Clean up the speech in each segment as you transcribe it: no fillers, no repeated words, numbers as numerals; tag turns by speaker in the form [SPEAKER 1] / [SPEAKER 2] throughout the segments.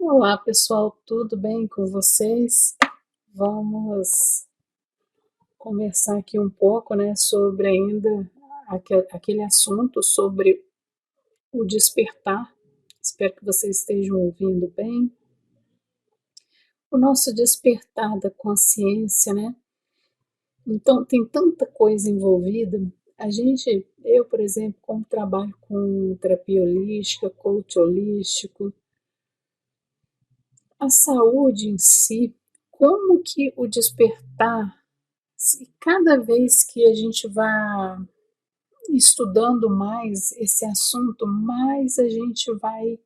[SPEAKER 1] Olá pessoal, tudo bem com vocês? Vamos conversar aqui um pouco, né, sobre ainda aquele assunto sobre o despertar. Espero que vocês estejam ouvindo bem. O nosso despertar da consciência, né? Então tem tanta coisa envolvida. Eu, por exemplo, como trabalho com terapia holística, coach holístico, a saúde em si, como que o despertar, se cada vez que a gente vai estudando mais esse assunto, mais a gente vai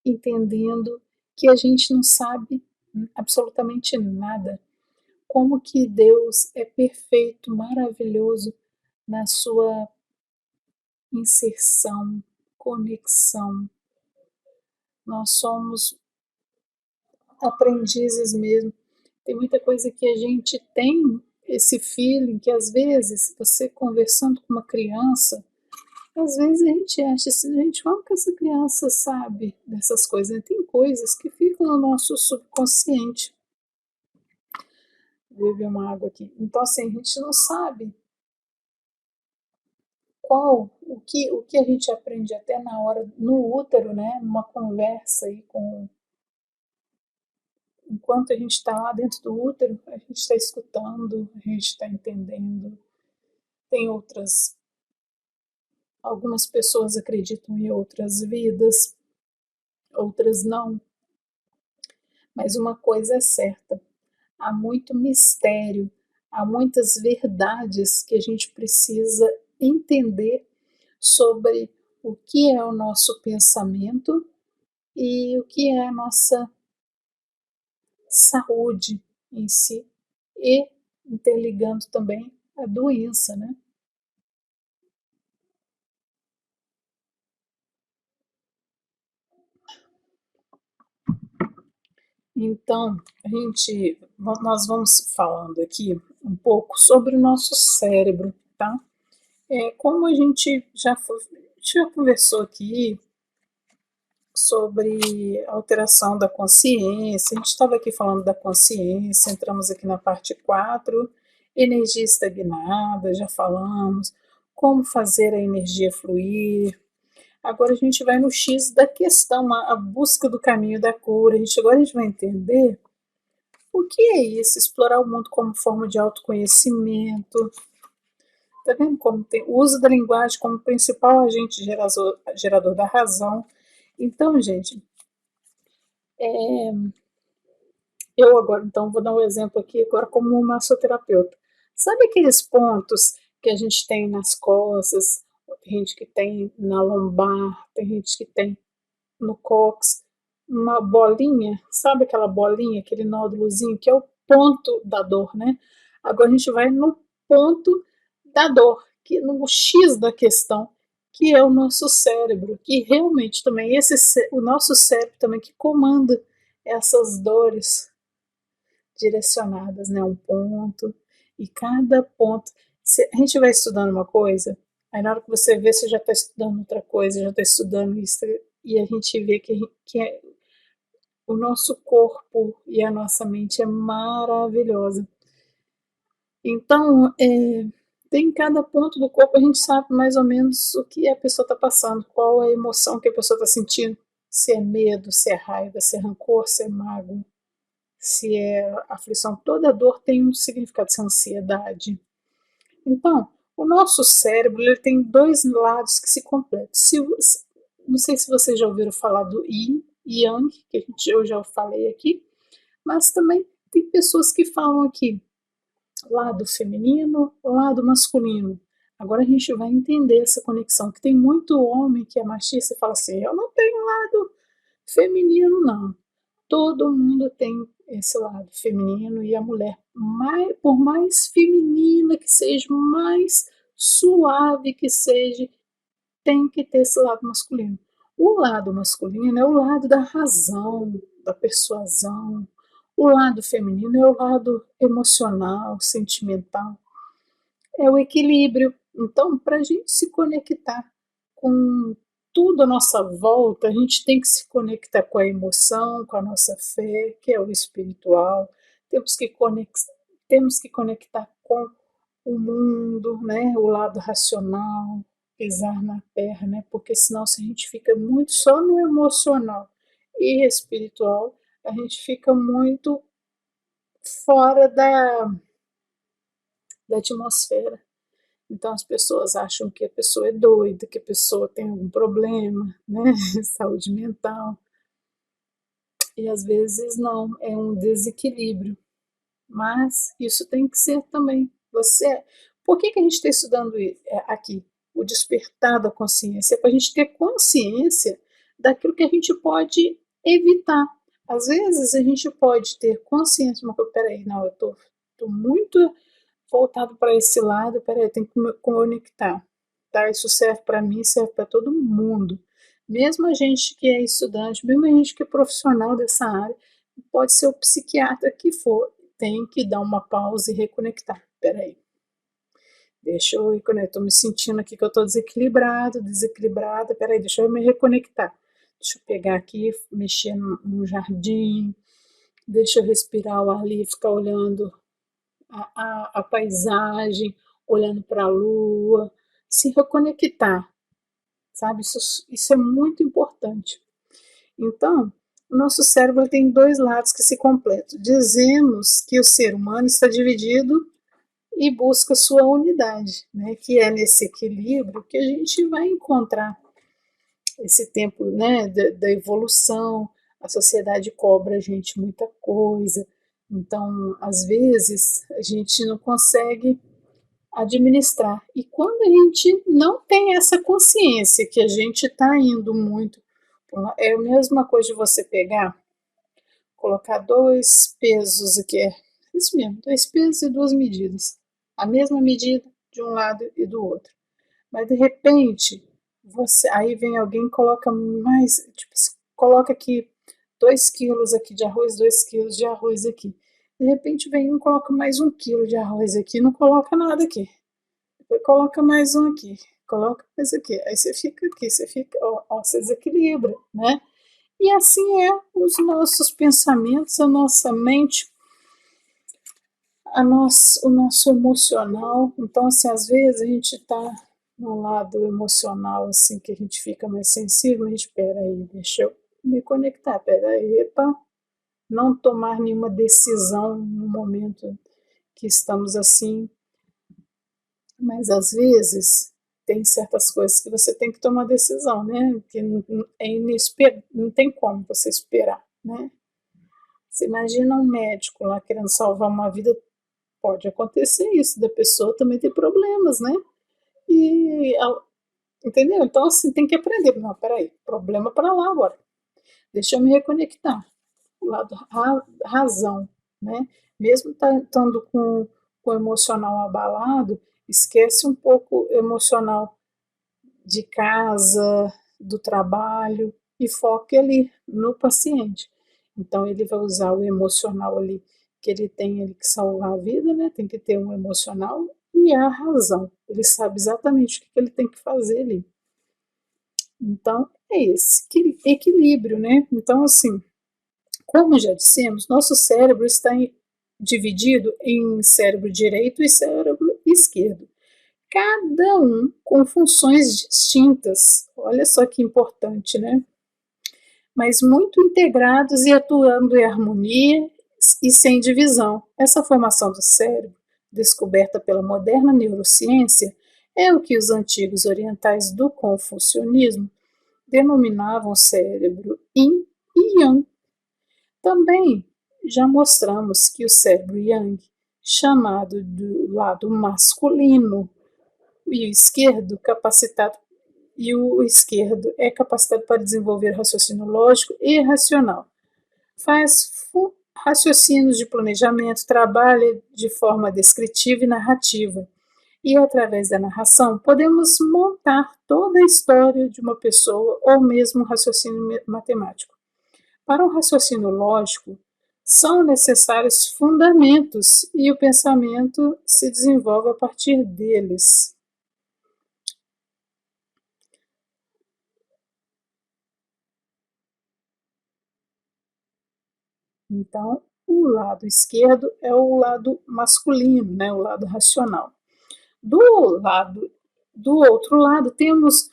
[SPEAKER 1] entendendo que a gente não sabe absolutamente nada. Como que Deus é perfeito, maravilhoso na sua inserção, conexão. Nós somos aprendizes mesmo. Tem muita coisa que a gente tem esse feeling que às vezes você conversando com uma criança, às vezes a gente acha assim, gente, como que essa criança sabe dessas coisas? Tem coisas que ficam no nosso subconsciente. Vou beber uma água aqui. Então assim, a gente não sabe o que a gente aprende até na hora, no útero, né? Numa conversa aí com enquanto a gente está lá dentro do útero, a gente está escutando, a gente está entendendo. Tem algumas pessoas acreditam em outras vidas, outras não. Mas uma coisa é certa, há muito mistério, há muitas verdades que a gente precisa entender sobre o que é o nosso pensamento e o que é a nossa saúde em si, e interligando também a doença, né? Então, nós vamos falando aqui um pouco sobre o nosso cérebro, tá? Como a gente já conversou aqui sobre alteração da consciência, a gente estava aqui falando da consciência, entramos aqui na parte 4, energia estagnada, já falamos, como fazer a energia fluir. Agora a gente vai no X da questão, a busca do caminho da cura. Agora a gente vai entender o que é isso, explorar o mundo como forma de autoconhecimento. Tá vendo como tem o uso da linguagem como principal agente gerador da razão. Então, gente, eu agora, então, vou dar um exemplo aqui agora como massoterapeuta. Sabe aqueles pontos que a gente tem nas costas, tem gente que tem na lombar, tem gente que tem no cóccix, uma bolinha, sabe aquela bolinha, aquele nódulozinho, que é o ponto da dor, né? Agora a gente vai no ponto da dor, que no X da questão, que é o nosso cérebro, que realmente também o nosso cérebro também que comanda essas dores direcionadas, né, um ponto, e cada ponto, se a gente vai estudando uma coisa, aí na hora que você vê, você já está estudando outra coisa, já está estudando isso, e a gente vê que o nosso corpo e a nossa mente é maravilhosa. Então, tem cada ponto do corpo, a gente sabe mais ou menos o que a pessoa está passando, qual a emoção que a pessoa está sentindo, se é medo, se é raiva, se é rancor, se é mágoa, se é aflição, toda dor tem um significado, se é ansiedade. Então, o nosso cérebro ele tem dois lados que se completam. Não sei se vocês já ouviram falar do Yin e Yang, eu já falei aqui, mas também tem pessoas que falam aqui lado feminino, lado masculino. Agora a gente vai entender essa conexão, que tem muito homem que é machista e fala assim, eu não tenho lado feminino, não. Todo mundo tem esse lado feminino e a mulher, por mais feminina que seja, mais suave que seja, tem que ter esse lado masculino. O lado masculino é o lado da razão, da persuasão. O lado feminino é o lado emocional, sentimental. É o equilíbrio. Então, para a gente se conectar com tudo à nossa volta, a gente tem que se conectar com a emoção, com a nossa fé, que é o espiritual. Temos que, temos que conectar com o mundo, né, o lado racional, pisar na terra, né, porque senão se a gente fica muito só no emocional e espiritual, a gente fica muito fora da atmosfera. Então as pessoas acham que a pessoa é doida, que a pessoa tem algum problema, né, saúde mental, e às vezes não, é um desequilíbrio. Mas isso tem que ser também. Você, por que a gente está estudando aqui? O despertar da consciência, é para a gente ter consciência daquilo que a gente pode evitar. Às vezes a gente pode ter consciência, mas peraí, não, eu tô muito voltado para esse lado, peraí, tem que me conectar. Tá? Isso serve para mim, serve para todo mundo. Mesmo a gente que é estudante, mesmo a gente que é profissional dessa área, pode ser o psiquiatra que for, tem que dar uma pausa e reconectar. Peraí, deixa eu reconectar, estou me sentindo aqui que eu estou desequilibrado, desequilibrada, peraí, deixa eu me reconectar. Deixa eu pegar aqui, mexer no jardim, deixa eu respirar o ar livre, ficar olhando a paisagem, olhando para a lua, se reconectar, sabe? Isso é muito importante. Então, o nosso cérebro tem dois lados que se completam. Dizemos que o ser humano está dividido e busca sua unidade, né? Que é nesse equilíbrio que a gente vai encontrar esse tempo, né, da evolução. A sociedade cobra a gente muita coisa, então às vezes a gente não consegue administrar. E quando a gente não tem essa consciência que a gente está indo muito, é a mesma coisa de você pegar, colocar dois pesos aqui, é isso mesmo, dois pesos e duas medidas, a mesma medida de um lado e do outro. Mas de repente, você, aí vem alguém e coloca mais, tipo, coloca aqui 2 quilos aqui de arroz, 2 quilos de arroz aqui. De repente vem um, coloca mais 1 quilo de arroz aqui, não coloca nada aqui. Depois coloca mais um aqui, coloca mais aqui. Aí você fica aqui, você fica, ó, você desequilibra, né? E assim é os nossos pensamentos, a nossa mente, o nosso emocional. Então, assim, às vezes a gente está no lado emocional, assim, que a gente fica mais sensível, a gente, peraí, deixa eu me conectar, peraí, epa, não tomar nenhuma decisão no momento que estamos assim, mas às vezes tem certas coisas que você tem que tomar decisão, né? Que é inesperado, não tem como você esperar, né? Você imagina um médico lá querendo salvar uma vida, pode acontecer isso, da pessoa também ter problemas, né? E, entendeu? Então, assim, tem que aprender. Não, peraí, problema para lá agora. Deixa eu me reconectar. O lado razão, né? Mesmo estando com o emocional abalado, esquece um pouco o emocional de casa, do trabalho e foque ali no paciente. Então ele vai usar o emocional ali, que ele tem ele que salvar a vida, né? Tem que ter um emocional e a razão. Ele sabe exatamente o que ele tem que fazer ali. Então é esse equilíbrio, né? Então assim, como já dissemos, nosso cérebro está dividido em cérebro direito e cérebro esquerdo, cada um com funções distintas. Olha só que importante, né? Mas muito integrados e atuando em harmonia e sem divisão. Essa formação do cérebro, descoberta pela moderna neurociência, é o que os antigos orientais do confucionismo denominavam cérebro yin e yang. Também já mostramos que o cérebro yang, chamado do lado masculino, e o esquerdo capacitado o esquerdo é capacitado para desenvolver raciocínio lógico e racional. Faz raciocínios de planejamento, trabalha de forma descritiva e narrativa. E através da narração podemos montar toda a história de uma pessoa ou mesmo um raciocínio matemático. Para um raciocínio lógico, são necessários fundamentos e o pensamento se desenvolve a partir deles. Então, o lado esquerdo é o lado masculino, né, o lado racional. Do outro lado, temos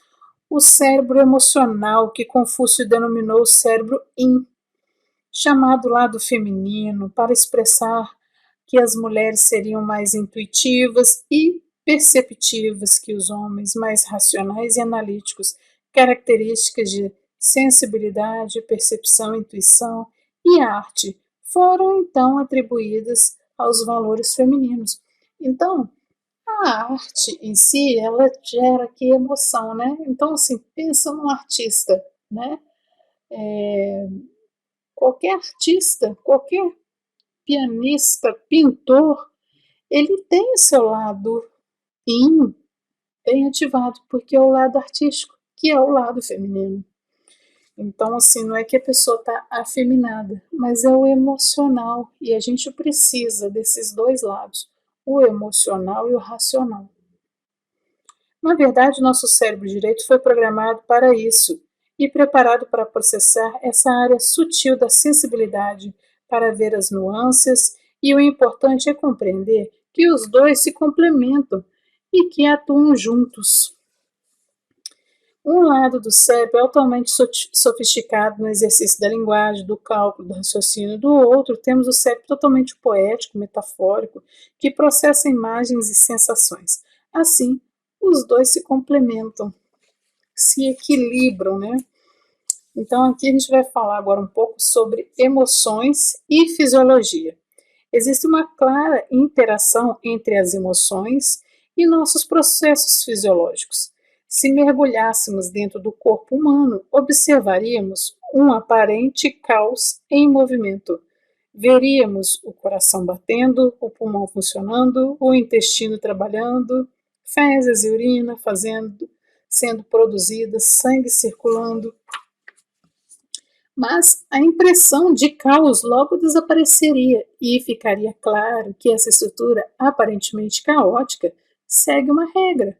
[SPEAKER 1] o cérebro emocional, que Confúcio denominou o cérebro yin, chamado lado feminino, para expressar que as mulheres seriam mais intuitivas e perceptivas que os homens, mais racionais e analíticos, características de sensibilidade, percepção, intuição e arte foram então atribuídas aos valores femininos. Então, a arte em si, ela gera aqui emoção, né? Então, assim, pensa num artista, né? Qualquer artista, qualquer pianista, pintor, ele tem o seu lado yin bem ativado, porque é o lado artístico, que é o lado feminino. Então, assim, não é que a pessoa está afeminada, mas é o emocional, e a gente precisa desses dois lados, o emocional e o racional. Na verdade, nosso cérebro direito foi programado para isso e preparado para processar essa área sutil da sensibilidade, para ver as nuances, e o importante é compreender que os dois se complementam e que atuam juntos. Um lado do cérebro é altamente sofisticado no exercício da linguagem, do cálculo, do raciocínio. Do outro, temos o cérebro totalmente poético, metafórico, que processa imagens e sensações. Assim, os dois se complementam, se equilibram, né? Então, aqui a gente vai falar agora um pouco sobre emoções e fisiologia. Existe uma clara interação entre as emoções e nossos processos fisiológicos. Se mergulhássemos dentro do corpo humano, observaríamos um aparente caos em movimento. Veríamos o coração batendo, o pulmão funcionando, o intestino trabalhando, fezes e urina sendo produzidas, sangue circulando, mas a impressão de caos logo desapareceria e ficaria claro que essa estrutura aparentemente caótica segue uma regra,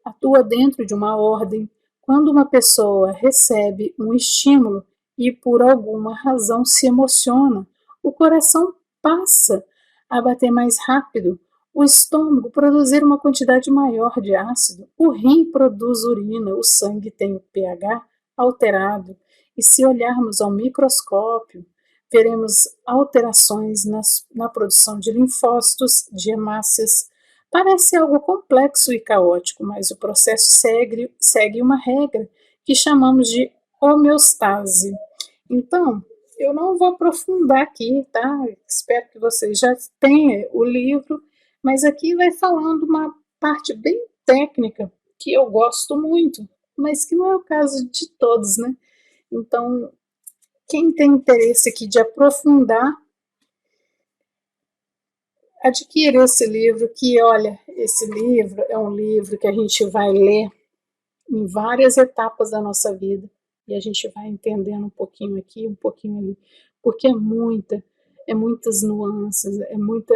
[SPEAKER 1] atua dentro de uma ordem. Quando uma pessoa recebe um estímulo e por alguma razão se emociona, o coração passa a bater mais rápido, o estômago produzir uma quantidade maior de ácido, o rim produz urina, o sangue tem o pH alterado, e se olharmos ao microscópio, veremos alterações na produção de linfócitos, de hemácias. Parece algo complexo e caótico, mas o processo segue uma regra que chamamos de homeostase. Então, eu não vou aprofundar aqui, tá? Espero que vocês já tenham o livro, mas aqui vai falando uma parte bem técnica que eu gosto muito, mas que não é o caso de todos, né? Então, quem tem interesse aqui de aprofundar, adquira esse livro, que olha, esse livro é um livro que a gente vai ler em várias etapas da nossa vida, e a gente vai entendendo um pouquinho aqui, um pouquinho ali, porque é muitas nuances, é muita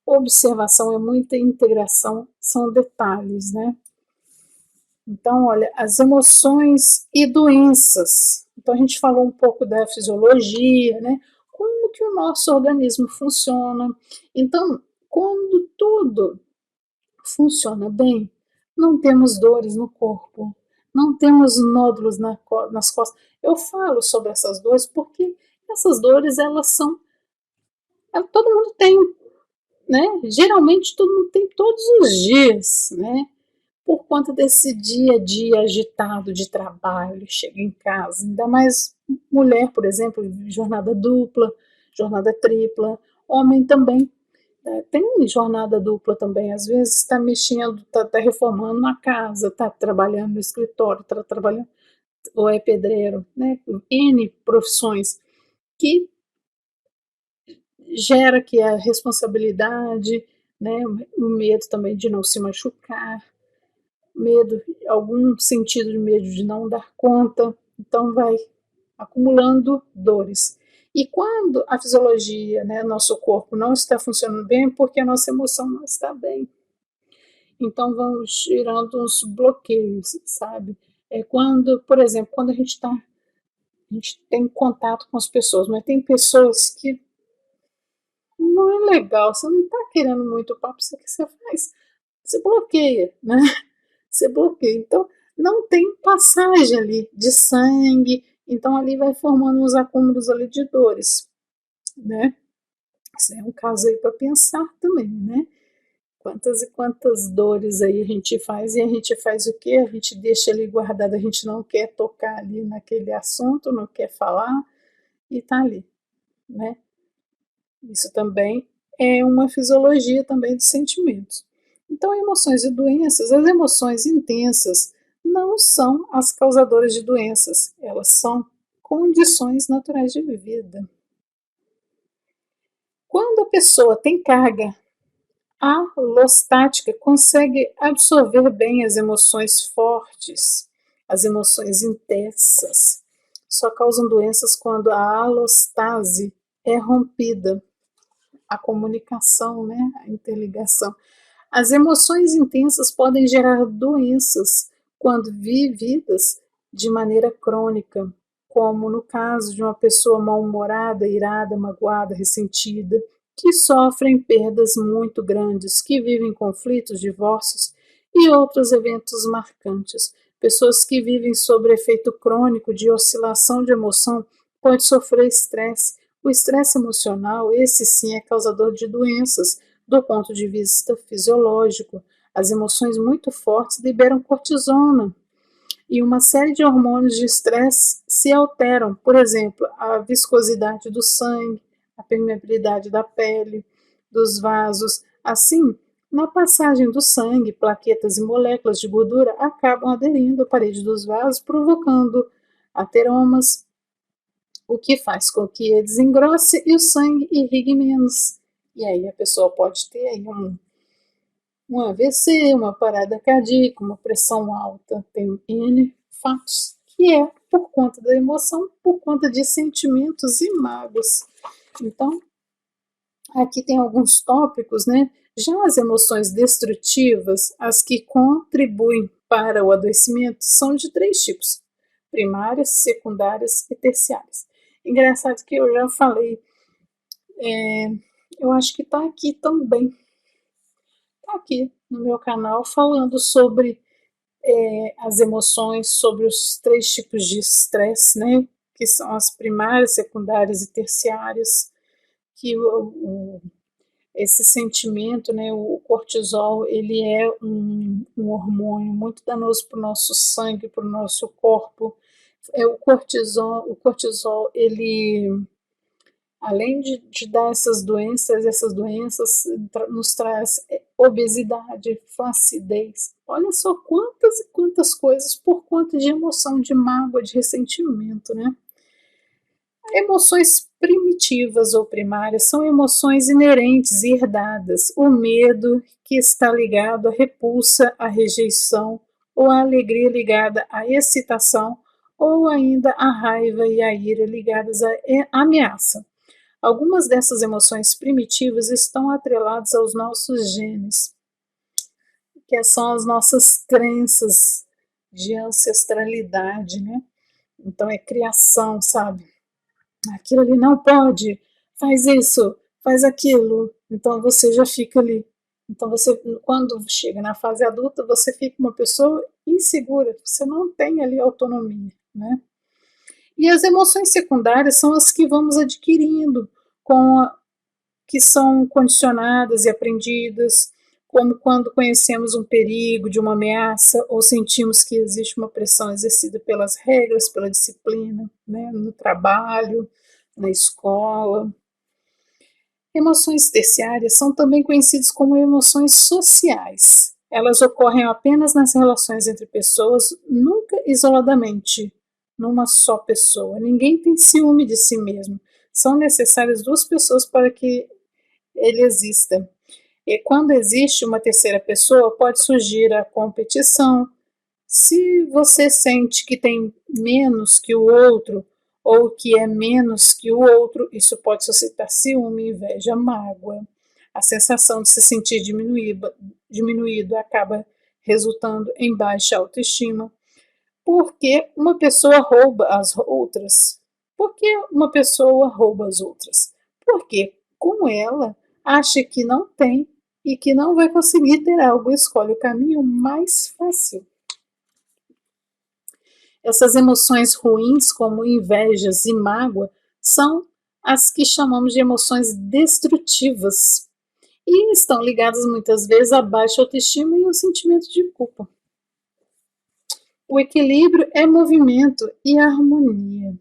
[SPEAKER 1] observação, é muita integração, são detalhes, né? Então, olha, as emoções e doenças. Então, a gente falou um pouco da fisiologia, né? Como que o nosso organismo funciona. Então, quando tudo funciona bem, não temos dores no corpo, não temos nódulos nas costas. Eu falo sobre essas dores porque essas dores, elas são. Todo mundo tem, né? Geralmente, todo mundo tem todos os dias, né? Por conta desse dia a dia agitado de trabalho, chega em casa, ainda mais mulher, por exemplo, jornada dupla, jornada tripla, homem também, né, tem jornada dupla também, às vezes está mexendo, está reformando uma casa, está trabalhando no escritório, está trabalhando, ou é pedreiro, né, N profissões, que gera que a responsabilidade, né, o medo também de não se machucar, medo, algum sentido de medo de não dar conta, então vai acumulando dores. E quando a fisiologia, né, nosso corpo não está funcionando bem, é porque a nossa emoção não está bem. Então vão gerando uns bloqueios, sabe? É quando, por exemplo, quando a gente está a gente tem contato com as pessoas, mas tem pessoas que não é legal, você não está querendo muito papo, o que você faz? Você bloqueia, né? Você bloqueia. Então, não tem passagem ali de sangue, então ali vai formando uns acúmulos ali de dores, né? Isso é um caso aí para pensar também, né? Quantas e quantas dores aí a gente faz, e a gente faz o quê? A gente deixa ali guardado, a gente não quer tocar ali naquele assunto, não quer falar, e tá ali, né? Isso também é uma fisiologia também dos sentimentos. Então, emoções e doenças, as emoções intensas não são as causadoras de doenças, elas são condições naturais de vida. Quando a pessoa tem carga alostática, consegue absorver bem as emoções fortes, as emoções intensas. Só causam doenças quando a alostase é rompida, a comunicação, né, a interligação. As emoções intensas podem gerar doenças quando vividas de maneira crônica, como no caso de uma pessoa mal-humorada, irada, magoada, ressentida, que sofrem perdas muito grandes, que vivem conflitos, divórcios e outros eventos marcantes. Pessoas que vivem sob efeito crônico de oscilação de emoção podem sofrer estresse. O estresse emocional, esse sim, é causador de doenças, do ponto de vista fisiológico. As emoções muito fortes liberam cortisona e uma série de hormônios de estresse se alteram. Por exemplo, a viscosidade do sangue, a permeabilidade da pele, dos vasos. Assim, na passagem do sangue, plaquetas e moléculas de gordura acabam aderindo à parede dos vasos, provocando ateromas, o que faz com que ele desengrosse e o sangue irrigue menos. E aí a pessoa pode ter aí um AVC, uma parada cardíaca, uma pressão alta, tem N fatos, que é por conta da emoção, por conta de sentimentos e mágoas. Então, aqui tem alguns tópicos, né? Já as emoções destrutivas, as que contribuem para o adoecimento, são de três tipos: primárias, secundárias e terciárias. Engraçado que eu já falei, eu acho que está aqui também, está aqui no meu canal, falando sobre as emoções, sobre os três tipos de estresse, né? Que são as primárias, secundárias e terciárias, que esse sentimento, né, o cortisol, ele é um hormônio muito danoso para o nosso sangue, para o nosso corpo. O cortisol, ele, além de dar essas doenças nos traz obesidade, flacidez. Olha só quantas e quantas coisas por conta de emoção, de mágoa, de ressentimento, né? Emoções primitivas ou primárias são emoções inerentes e herdadas. O medo, que está ligado à repulsa, à rejeição, ou a alegria ligada à excitação, ou ainda a raiva e a ira ligadas à ameaça. Algumas dessas emoções primitivas estão atreladas aos nossos genes, que são as nossas crenças de ancestralidade, né? Então é criação, sabe? Aquilo ali não pode, faz isso, faz aquilo. Então você já fica ali. Então você, quando chega na fase adulta, você fica uma pessoa insegura, você não tem ali autonomia, né? E as emoções secundárias são as que vamos adquirindo, que são condicionadas e aprendidas, como quando conhecemos um perigo de uma ameaça ou sentimos que existe uma pressão exercida pelas regras, pela disciplina, né, no trabalho, na escola. Emoções terciárias são também conhecidas como emoções sociais. Elas ocorrem apenas nas relações entre pessoas, nunca isoladamente, numa só pessoa. Ninguém tem ciúme de si mesmo. São necessárias duas pessoas para que ele exista. E quando existe uma terceira pessoa, pode surgir a competição. Se você sente que tem menos que o outro, ou que é menos que o outro, isso pode suscitar ciúme, inveja, mágoa. A sensação de se sentir diminuído acaba resultando em baixa autoestima, porque uma pessoa rouba as outras, Por que uma pessoa rouba as outras? Porque, como ela acha que não tem e que não vai conseguir ter algo, escolhe o caminho mais fácil. Essas emoções ruins, como invejas e mágoa, são as que chamamos de emoções destrutivas e estão ligadas muitas vezes à baixa autoestima e ao sentimento de culpa. O equilíbrio é movimento e harmonia.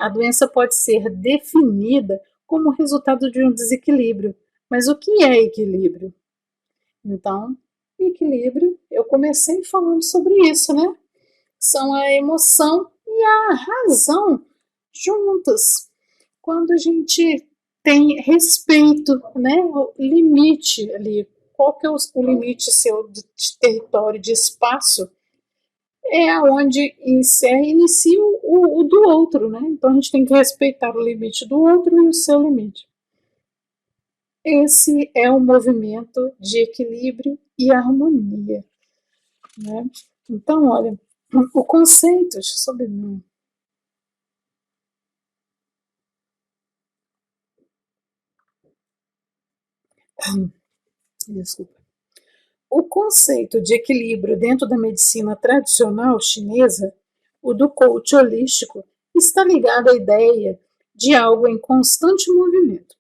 [SPEAKER 1] A doença pode ser definida como resultado de um desequilíbrio, mas o que é equilíbrio? Então, equilíbrio, eu comecei falando sobre isso, né? São a emoção e a razão juntas. Quando a gente tem respeito, né? O limite ali. Qual que é o limite seu de território, de espaço? É onde encerra e inicia o do outro, né? Então a gente tem que respeitar o limite do outro e o seu limite. Esse é um movimento de equilíbrio e harmonia, né? Então, olha, o conceito sobre desculpa. O conceito de equilíbrio dentro da medicina tradicional chinesa, o do coach holístico, está ligado à ideia de algo em constante movimento.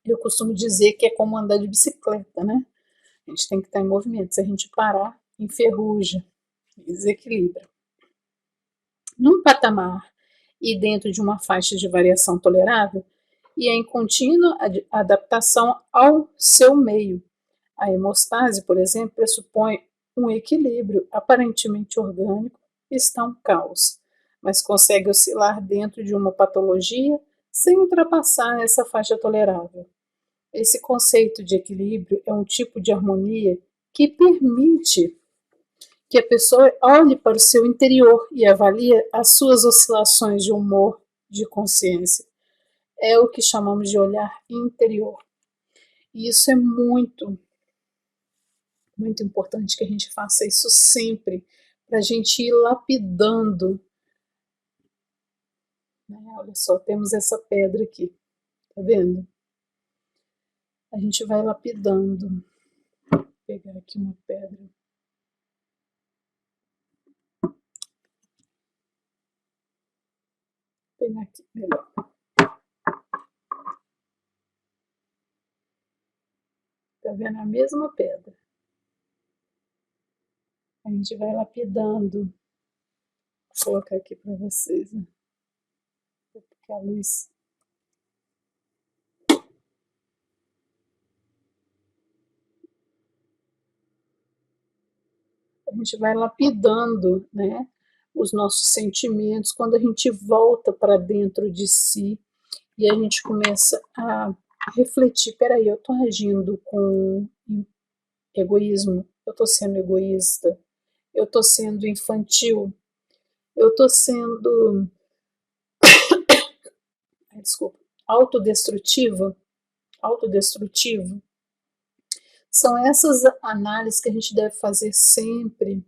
[SPEAKER 1] Eu costumo dizer que é como andar de bicicleta, né? A gente tem que estar em movimento. Se a gente parar, enferruja, desequilibra. Num patamar e dentro de uma faixa de variação tolerável, e em contínua adaptação ao seu meio. A hemostase, por exemplo, pressupõe um equilíbrio aparentemente orgânico, está um caos, mas consegue oscilar dentro de uma patologia sem ultrapassar essa faixa tolerável. Esse conceito de equilíbrio é um tipo de harmonia que permite que a pessoa olhe para o seu interior e avalie as suas oscilações de humor, de consciência. É o que chamamos de olhar interior. E isso é muito, muito importante que a gente faça isso sempre, para a gente ir lapidando. Olha só, temos essa pedra aqui, tá vendo? A gente vai lapidando. Vou pegar aqui uma pedra. Vou pegar aqui melhor. Tá vendo a mesma pedra? A gente vai lapidando. Vou colocar aqui para vocês, né? Porque a luz. A gente vai lapidando, né? Os nossos sentimentos quando a gente volta para dentro de si e a gente começa a refletir: peraí, eu estou agindo com egoísmo, eu estou sendo egoísta, eu estou sendo infantil, eu estou sendo, desculpa, autodestrutiva, autodestrutivo. São essas análises que a gente deve fazer sempre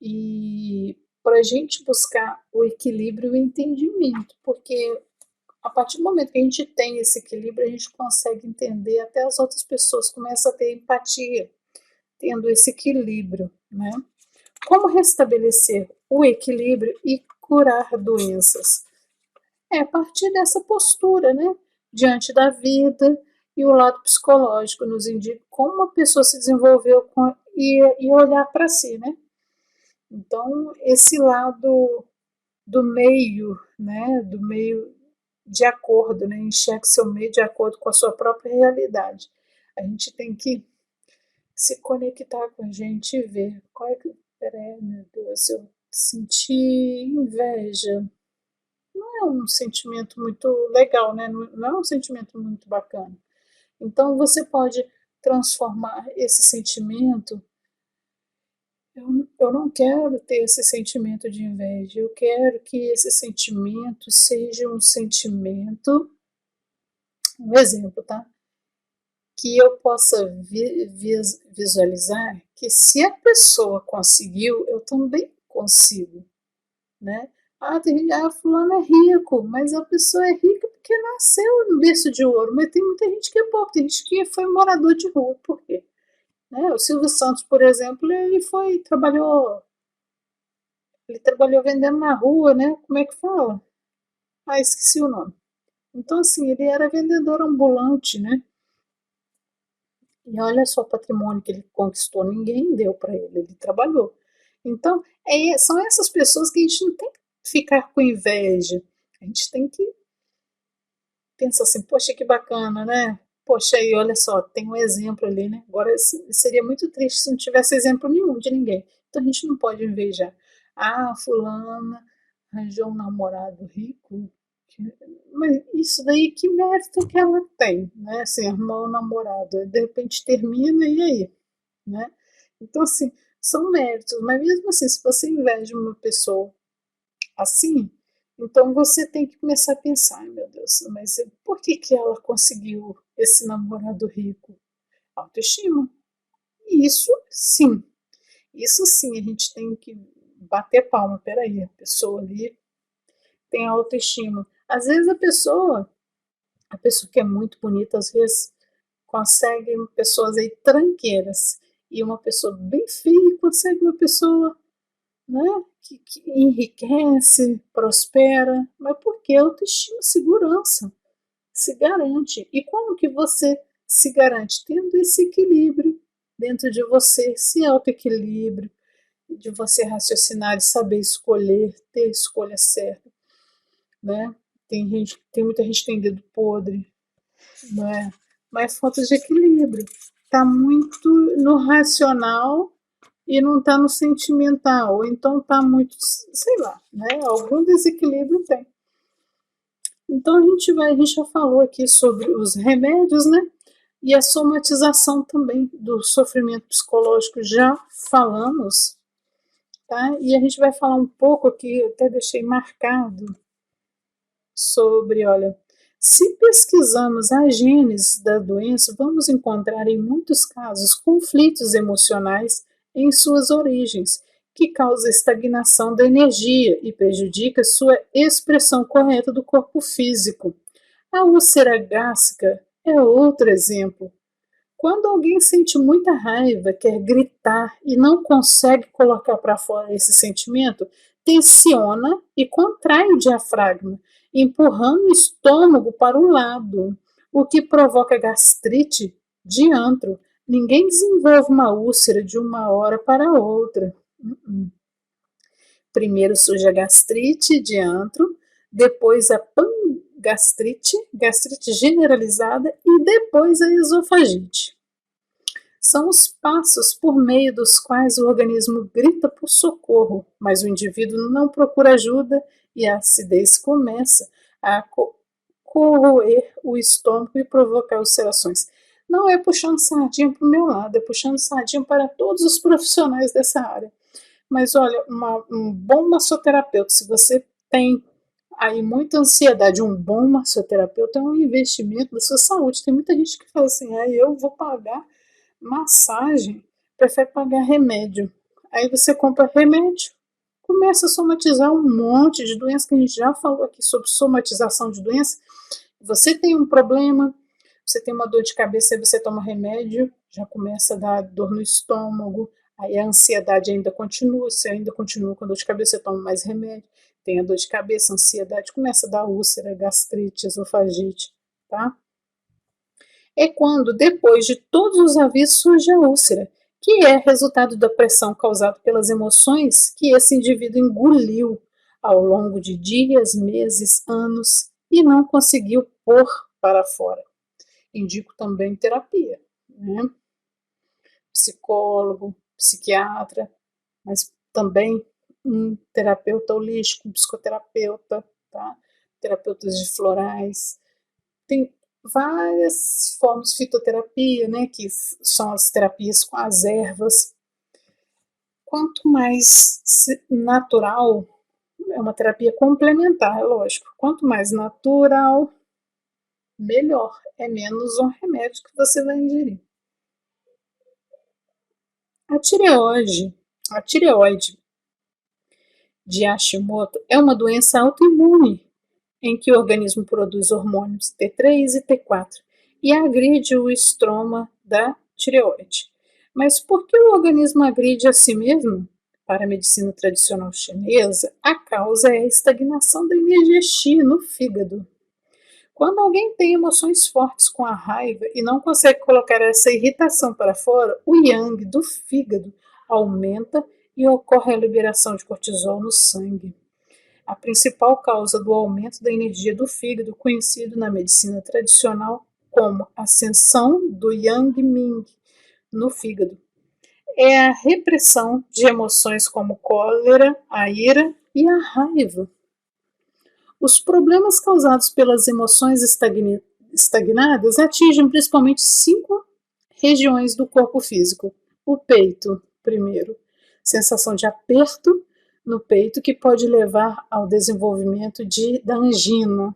[SPEAKER 1] e para a gente buscar o equilíbrio e o entendimento, porque a partir do momento que a gente tem esse equilíbrio, a gente consegue entender até as outras pessoas, começa a ter empatia, tendo esse equilíbrio, né? Como restabelecer o equilíbrio e curar doenças? É a partir dessa postura, né? Diante da vida, e o lado psicológico nos indica como a pessoa se desenvolveu e olhar para si, né? Então, esse lado do meio, né? Do meio de acordo, né? Enxergue seu meio de acordo com a sua própria realidade. A gente tem que se conectar com a gente e ver qual é que. Peraí, meu Deus, eu senti inveja. Não é um sentimento muito legal, né? Não é um sentimento muito bacana. Então você pode transformar esse sentimento. Eu não quero ter esse sentimento de inveja. Eu quero que esse sentimento seja um sentimento, um exemplo, tá? Que eu possa visualizar que se a pessoa conseguiu, eu também consigo, né? Fulano é rico, mas a pessoa é rica porque nasceu no berço de ouro. Mas tem muita gente que é pobre, tem gente que foi morador de rua. Por quê? Né? O Silvio Santos, por exemplo, ele trabalhou vendendo na rua, né? Como é que fala? Ah, esqueci o nome. Então, assim, ele era vendedor ambulante, né? E olha só o patrimônio que ele conquistou, ninguém deu para ele, ele trabalhou. Então, são essas pessoas que a gente não tem que ficar com inveja. A gente tem que pensar assim, poxa, que bacana, né? Poxa, aí, olha só, tem um exemplo ali, né? Agora, seria muito triste se não tivesse exemplo nenhum de ninguém. Então, a gente não pode invejar. Ah, fulana arranjou um namorado rico. Mas isso daí, que mérito que ela tem, né? Assim, arrumar um namorado. De repente termina, e aí? Né? Então, assim, são méritos. Mas mesmo assim, se você inveja uma pessoa assim, então você tem que começar a pensar, meu Deus, mas por que que ela conseguiu esse namorado rico? Autoestima. Isso sim, a gente tem que bater palma. Peraí, a pessoa ali tem autoestima. Às vezes a pessoa que é muito bonita, às vezes consegue pessoas aí tranqueiras, e uma pessoa bem feia consegue uma pessoa, né, que enriquece, prospera, mas porque autoestima, segurança, se garante. E como que você se garante? Tendo esse equilíbrio dentro de você, esse auto-equilíbrio, de você raciocinar, de saber escolher, ter a escolha certa, né? Tem muita gente que tem dedo podre, né? Mas falta de equilíbrio. Tá muito no racional e não tá no sentimental, ou então tá muito, sei lá, né? Algum desequilíbrio tem. Então a gente já falou aqui sobre os remédios, né? E a somatização também do sofrimento psicológico já falamos, tá? E a gente vai falar um pouco aqui, eu até deixei marcado sobre, olha, se pesquisamos a gênese da doença, vamos encontrar em muitos casos conflitos emocionais em suas origens, que causa estagnação da energia e prejudica sua expressão correta do corpo físico. A úlcera gástrica é outro exemplo. Quando alguém sente muita raiva, quer gritar e não consegue colocar para fora esse sentimento, tensiona e contrai o diafragma, empurrando o estômago para o lado, o que provoca gastrite de antro. Ninguém desenvolve uma úlcera de uma hora para outra. Primeiro surge a gastrite de antro, depois a pangastrite, gastrite generalizada e depois a esofagite. São os passos por meio dos quais o organismo grita por socorro, mas o indivíduo não procura ajuda e a acidez começa a corroer o estômago e provocar ulcerações. Não é puxando sardinha para o meu lado, é puxando sardinha para todos os profissionais dessa área. Mas olha, um bom massoterapeuta, se você tem aí muita ansiedade, um bom massoterapeuta é um investimento da sua saúde. Tem muita gente que fala assim, eu vou pagar massagem, prefere pagar remédio. Aí você compra remédio, começa a somatizar um monte de doenças, que a gente já falou aqui sobre somatização de doenças. Você tem um problema, você tem uma dor de cabeça, aí você toma remédio, já começa a dar dor no estômago, aí a ansiedade ainda continua, você ainda continua com a dor de cabeça, você toma mais remédio, tem a dor de cabeça, a ansiedade, começa a dar úlcera, gastrite, esofagite, tá? É quando, depois de todos os avisos, surge a úlcera, que é resultado da pressão causada pelas emoções que esse indivíduo engoliu ao longo de dias, meses, anos e não conseguiu pôr para fora. Indico também terapia, né? Psicólogo, psiquiatra, mas também um terapeuta holístico, um psicoterapeuta, tá? Terapeutas de florais. Tem várias formas de fitoterapia, né, que são as terapias com as ervas. Quanto mais natural, é uma terapia complementar, é lógico. Quanto mais natural, melhor. É menos um remédio que você vai ingerir. A tireoide, a tireoide de Hashimoto é uma doença autoimune em que o organismo produz hormônios T3 e T4 e agride o estroma da tireoide. Mas por que o organismo agride a si mesmo? Para a medicina tradicional chinesa, a causa é a estagnação da energia Qi no fígado. Quando alguém tem emoções fortes com a raiva e não consegue colocar essa irritação para fora, o yang do fígado aumenta e ocorre a liberação de cortisol no sangue. A principal causa do aumento da energia do fígado, conhecido na medicina tradicional como ascensão do yang ming no fígado, é a repressão de emoções como cólera, a ira e a raiva. Os problemas causados pelas emoções estagnadas atingem principalmente 5 regiões do corpo físico. O peito, primeiro, sensação de aperto no peito que pode levar ao desenvolvimento da angina.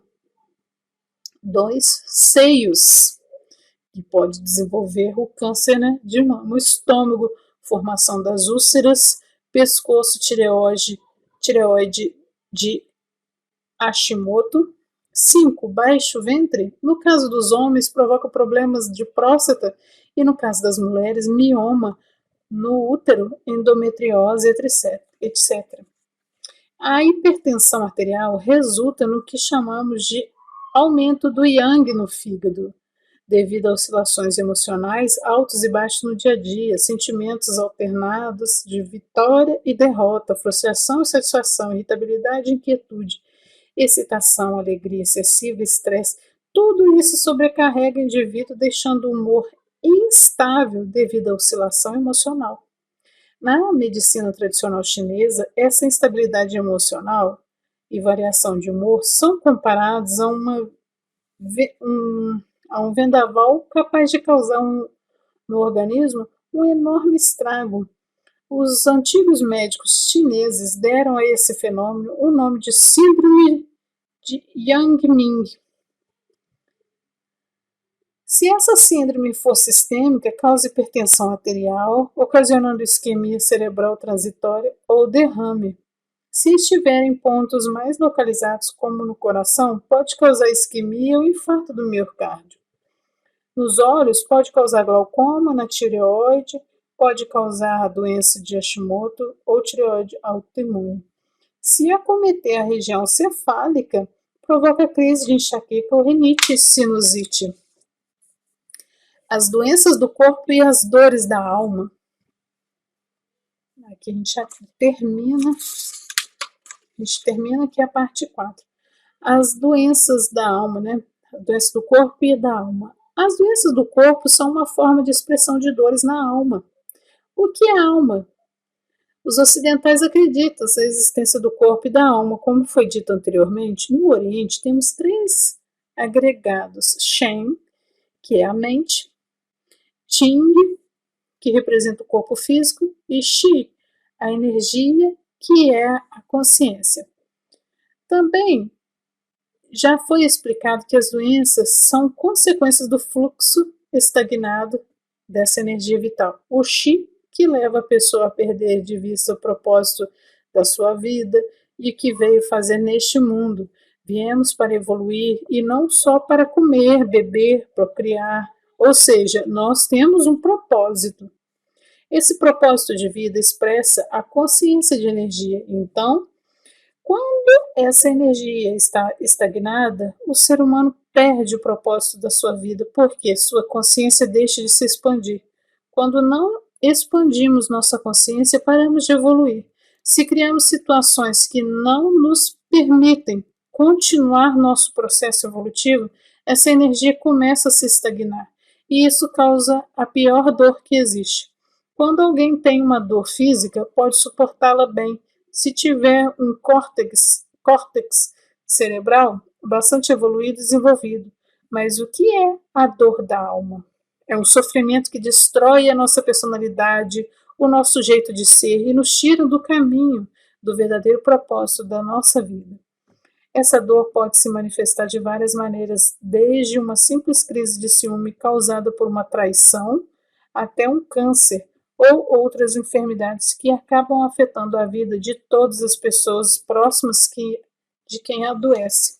[SPEAKER 1] 2, seios, que pode desenvolver o câncer, de mama. O estômago, formação das úlceras. Pescoço, tireoide de Hashimoto. 5, baixo ventre. No caso dos homens, provoca problemas de próstata e no caso das mulheres, mioma no útero, endometriose, etc. A hipertensão arterial resulta no que chamamos de aumento do yang no fígado, devido a oscilações emocionais altos e baixos no dia a dia, sentimentos alternados de vitória e derrota, frustração e satisfação, irritabilidade e inquietude, excitação, alegria excessiva, estresse. Tudo isso sobrecarrega o indivíduo, deixando o humor instável devido à oscilação emocional. Na medicina tradicional chinesa, essa instabilidade emocional e variação de humor são comparados a um vendaval capaz de causar no organismo um enorme estrago. Os antigos médicos chineses deram a esse fenômeno o nome de síndrome de Yang Ming. Se essa síndrome for sistêmica, causa hipertensão arterial, ocasionando isquemia cerebral transitória ou derrame. Se estiver em pontos mais localizados, como no coração, pode causar isquemia ou infarto do miocárdio. Nos olhos, pode causar glaucoma, na tireoide, pode causar a doença de Hashimoto ou tireoide autoimune. Se acometer a região cefálica, provoca crise de enxaqueca ou rinite sinusite. As doenças do corpo e as dores da alma. Aqui a gente já termina aqui a parte 4. As doenças da alma, A doença do corpo e da alma. As doenças do corpo são uma forma de expressão de dores na alma. O que é alma? Os ocidentais acreditam na existência do corpo e da alma. Como foi dito anteriormente, no Oriente temos 3 agregados: Shen, que é a mente, Qing, que representa o corpo físico, e Qi, a energia, que é a consciência. Também já foi explicado que as doenças são consequências do fluxo estagnado dessa energia vital. O Qi, que leva a pessoa a perder de vista o propósito da sua vida e o que veio fazer neste mundo. Viemos para evoluir e não só para comer, beber, procriar. Ou seja, nós temos um propósito. Esse propósito de vida expressa a consciência de energia. Então, quando essa energia está estagnada, o ser humano perde o propósito da sua vida, porque sua consciência deixa de se expandir. Quando não expandimos nossa consciência, paramos de evoluir. Se criamos situações que não nos permitem continuar nosso processo evolutivo, essa energia começa a se estagnar. E isso causa a pior dor que existe. Quando alguém tem uma dor física, pode suportá-la bem, se tiver um córtex cerebral bastante evoluído e desenvolvido. Mas o que é a dor da alma? É um sofrimento que destrói a nossa personalidade, o nosso jeito de ser e nos tira do caminho do verdadeiro propósito da nossa vida. Essa dor pode se manifestar de várias maneiras, desde uma simples crise de ciúme causada por uma traição, até um câncer ou outras enfermidades que acabam afetando a vida de todas as pessoas próximas de quem adoece.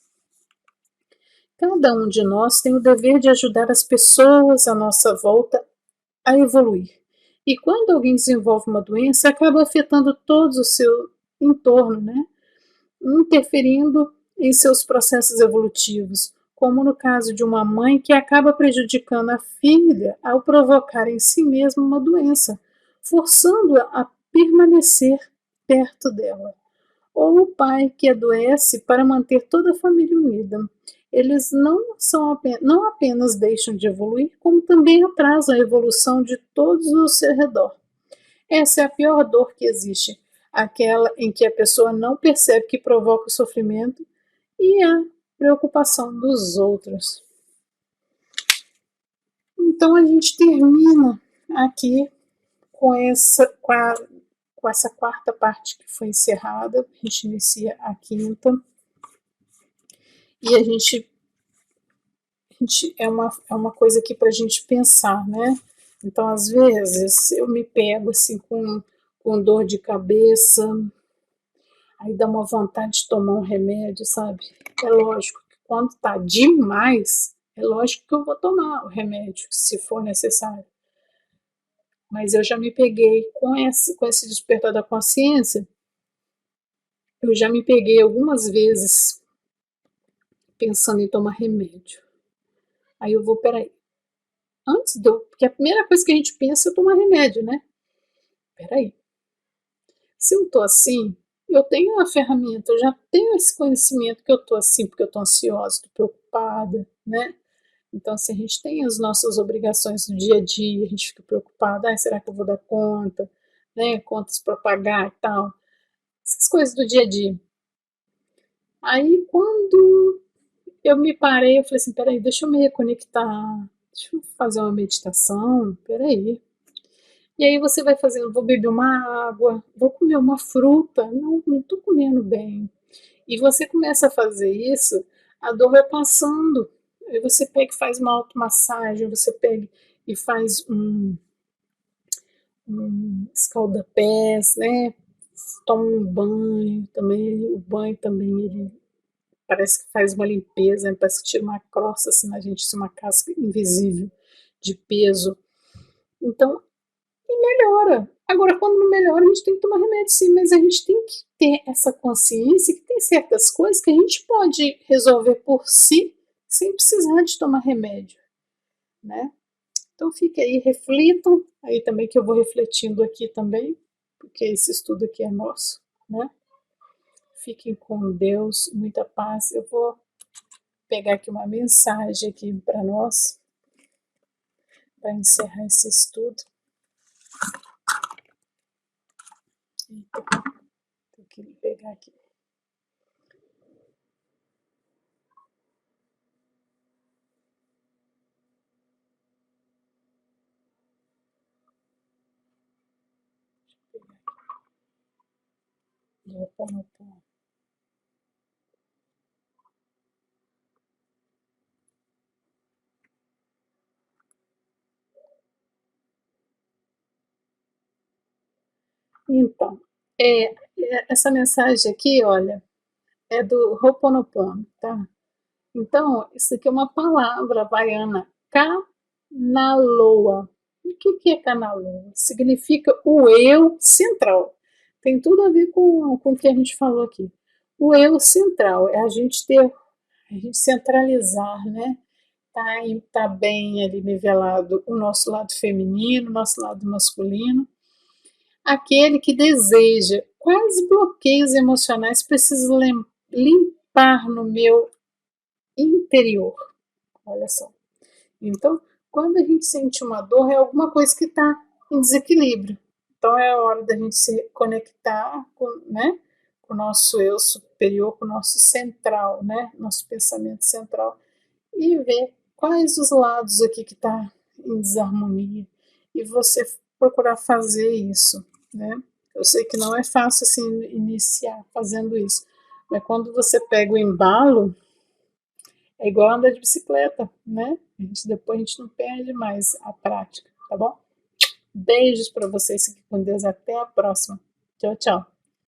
[SPEAKER 1] Cada um de nós tem o dever de ajudar as pessoas à nossa volta a evoluir. E quando alguém desenvolve uma doença, acaba afetando todo o seu entorno, né? Interferindo em seus processos evolutivos, como no caso de uma mãe que acaba prejudicando a filha ao provocar em si mesma uma doença, forçando-a a permanecer perto dela. Ou o pai que adoece para manter toda a família unida. Eles não apenas deixam de evoluir, como também atrasam a evolução de todos ao seu redor. Essa é a pior dor que existe, aquela em que a pessoa não percebe que provoca o sofrimento e a preocupação dos outros. Então a gente termina aqui com essa quarta parte que foi encerrada, a gente inicia a quinta, e a gente é uma coisa aqui para a gente pensar, né? Então, às vezes, eu me pego assim com dor de cabeça, aí dá uma vontade de tomar um remédio, sabe? É lógico que quando tá demais, é lógico que eu vou tomar o remédio, se for necessário. Mas eu já me peguei com esse despertar da consciência, eu já me peguei algumas vezes pensando em tomar remédio. Aí eu vou, peraí, porque a primeira coisa que a gente pensa é tomar remédio, né? Peraí, se eu tô assim, eu tenho a ferramenta, eu já tenho esse conhecimento que eu tô assim porque eu tô ansiosa, tô preocupada, né? Então, se a gente tem as nossas obrigações do dia a dia, a gente fica preocupada, será que eu vou dar conta, né? Contas para pagar e tal, essas coisas do dia a dia. Aí, quando eu me parei, eu falei assim, peraí, deixa eu me reconectar, deixa eu fazer uma meditação, peraí. E aí você vai fazendo, vou beber uma água, vou comer uma fruta, não estou comendo bem. E você começa a fazer isso, a dor vai passando. Aí você pega e faz uma automassagem, você pega e faz um escalda-pés, né? Toma um banho também, o banho também ele parece que faz uma limpeza, né? Parece que tira uma crosta assim na gente, assim, uma casca invisível de peso. Então, e melhora. Agora, quando não melhora, a gente tem que tomar remédio sim, mas a gente tem que ter essa consciência que tem certas coisas que a gente pode resolver por si, sem precisar de tomar remédio, né? Então fique aí, reflitam, aí também que eu vou refletindo aqui também, porque esse estudo aqui é nosso, né? Fiquem com Deus, muita paz. Eu vou pegar aqui uma mensagem aqui para nós, para encerrar esse estudo. Tem que pegar aqui. Então, essa mensagem aqui, olha, é do Ho'oponopono, tá? Então, isso aqui é uma palavra havaiana, kanaloa. O que é kanaloa? Significa o eu central. Tem tudo a ver com o que a gente falou aqui. O eu central é a gente centralizar, né? Tá bem ali nivelado o nosso lado feminino, o nosso lado masculino. Aquele que deseja quais bloqueios emocionais preciso limpar no meu interior. Olha só. Então, quando a gente sente uma dor, é alguma coisa que está em desequilíbrio. Então, é a hora da gente se conectar com, né, com o nosso eu superior, com o nosso central, né, nosso pensamento central, e ver quais os lados aqui que está em desarmonia. E você procurar fazer isso, né? Eu sei que não é fácil assim iniciar fazendo isso, mas quando você pega o embalo, é igual andar de bicicleta, né? Depois a gente não perde mais a prática, tá bom? Beijos para vocês, fiquem com Deus, até a próxima. Tchau, tchau.